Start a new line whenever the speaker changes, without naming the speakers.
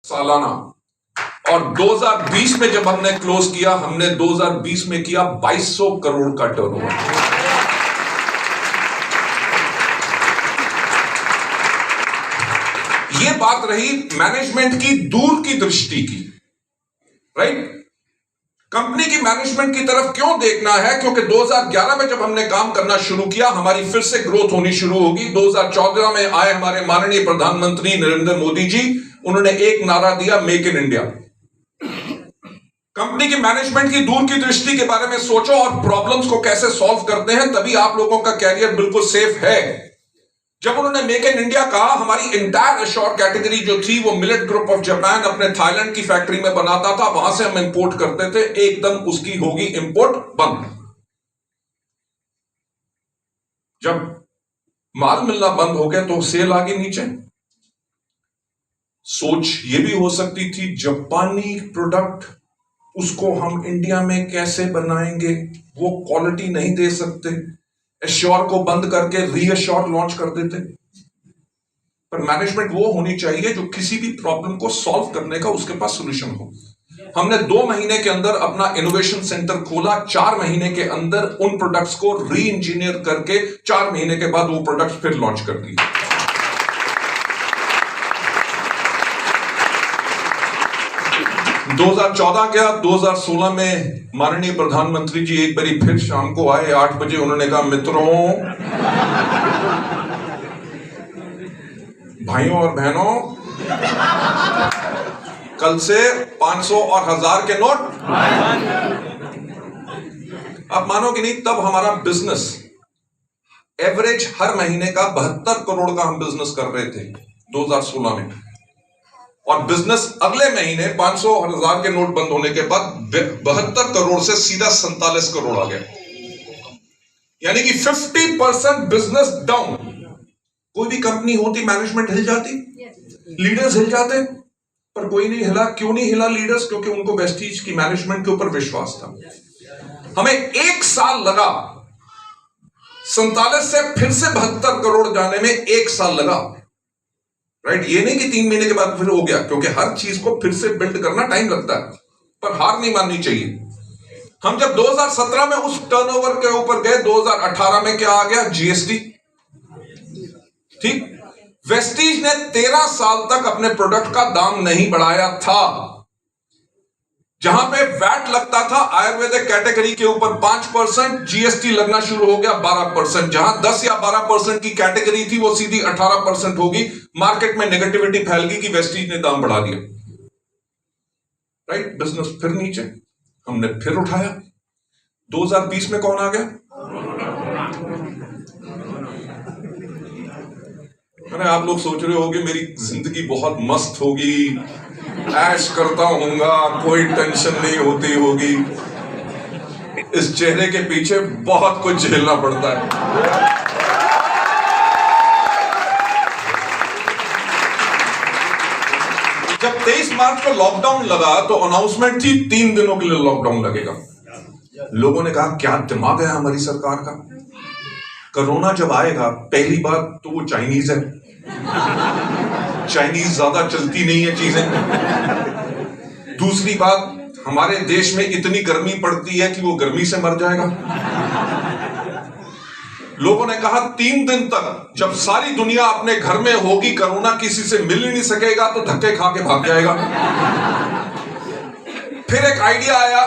सालाना, और 2020 में जब हमने क्लोज किया, हमने 2020 में किया 2200 करोड़ का टर्नओवर। ये बात रही मैनेजमेंट की दूर की दृष्टि की, राइट। कंपनी की मैनेजमेंट की तरफ क्यों देखना है? क्योंकि 2011 में जब हमने काम करना शुरू किया, हमारी फिर से ग्रोथ होनी शुरू होगी। 2014 में आए हमारे माननीय प्रधानमंत्री नरेंद्र मोदी जी, उन्होंने एक नारा दिया, मेक इन इंडिया। कंपनी की मैनेजमेंट की दूर की दृष्टि के बारे में सोचो और प्रॉब्लम्स को कैसे सॉल्व करते हैं, तभी आप लोगों का कैरियर बिल्कुल सेफ है। जब उन्होंने मेक इन इंडिया कहा, हमारी इंटायर एश्योर कैटेगरी जो थी वो मिलेट ग्रुप ऑफ जापान अपने थाईलैंड की फैक्ट्री में बनाता था, वहां से हम इंपोर्ट करते थे, एकदम उसकी होगी इंपोर्ट बंद। जब माल मिलना बंद हो गया तो सेल आ गई नीचे। सोच ये भी हो सकती थी, जापानी प्रोडक्ट उसको हम इंडिया में कैसे बनाएंगे, वो क्वालिटी नहीं दे सकते, एश्योर को बंद करके रीएश्योर लॉन्च कर देते। पर मैनेजमेंट वो होनी चाहिए जो किसी भी प्रॉब्लम को सॉल्व करने का उसके पास सॉल्यूशन हो। हमने 2 महीने के अंदर अपना इनोवेशन सेंटर खोला, 4 महीने के अंदर उन प्रोडक्ट्स को री इंजीनियर करके 4 महीने के बाद वो प्रोडक्ट्स फिर लॉन्च कर दिए। 2014 गया, 2016 में माननीय प्रधानमंत्री जी एक बारी फिर शाम को आए 8 बजे, उन्होंने कहा, मित्रों, भाइयों और बहनों, कल से 500 और 1000 के नोट। आप मानोगे नहीं, तब हमारा बिजनेस एवरेज हर महीने का 72 करोड़ का हम बिजनेस कर रहे थे 2016 में, और बिजनेस अगले महीने 500 और 1000 के नोट बंद होने के बाद 72 करोड़ से सीधा 47 करोड़ आ गया। यानी कि 50% बिजनेस डाउन। कोई भी कंपनी होती, मैनेजमेंट हिल जाती, लीडर्स हिल जाते, पर कोई नहीं हिला। क्यों नहीं हिला लीडर्स? क्योंकि उनको वेस्टीज की मैनेजमेंट के ऊपर विश्वास था। हमें 1 साल लगा 47 से फिर से 72 करोड़ जाने में, 1 साल लगा, राइट। ये नहीं कि 3 महीने के बाद फिर हो गया, क्योंकि हर चीज को फिर से बिल्ड करना टाइम लगता है, पर हार नहीं माननी चाहिए। हम जब 2017 में उस टर्नओवर के ऊपर गए, 2018 में क्या आ गया? जीएसटी। ठीक। वेस्टीज ने 13 साल तक अपने प्रोडक्ट का दाम नहीं बढ़ाया था। जहां पे वैट लगता था आयुर्वेदिक कैटेगरी के ऊपर 5%, जीएसटी लगना शुरू हो गया 12%। जहां 10 या 12% की कैटेगरी थी, वो सीधी 18% होगी। मार्केट में नेगेटिविटी फैल गई कि वेस्टीज ने दाम बढ़ा दिया, राइट। बिजनेस फिर नीचे, हमने फिर उठाया। 2020 में कौन आ गया? अरे आप लोग सोच रहे होंगे मेरी जिंदगी बहुत मस्त होगी, ऐश करता हूंगा, कोई टेंशन नहीं होती होगी। इस चेहरे के पीछे बहुत कुछ झेलना पड़ता है। जब 23 मार्च को लॉकडाउन लगा तो अनाउंसमेंट थी 3 दिनों के लिए लॉकडाउन लगेगा। लोगों ने कहा, क्या दिमाग है हमारी सरकार का? कोरोना जब आएगा, पहली बात तो वो चाइनीज है, चाइनीज ज्यादा चलती नहीं है चीजें। दूसरी बात, हमारे देश में इतनी गर्मी पड़ती है कि वो गर्मी से मर जाएगा। लोगों ने कहा 3 दिन तक जब सारी दुनिया अपने घर में होगी, कोरोना किसी से मिल ही नहीं सकेगा, तो धक्के खा के भाग जाएगा। फिर एक आइडिया आया,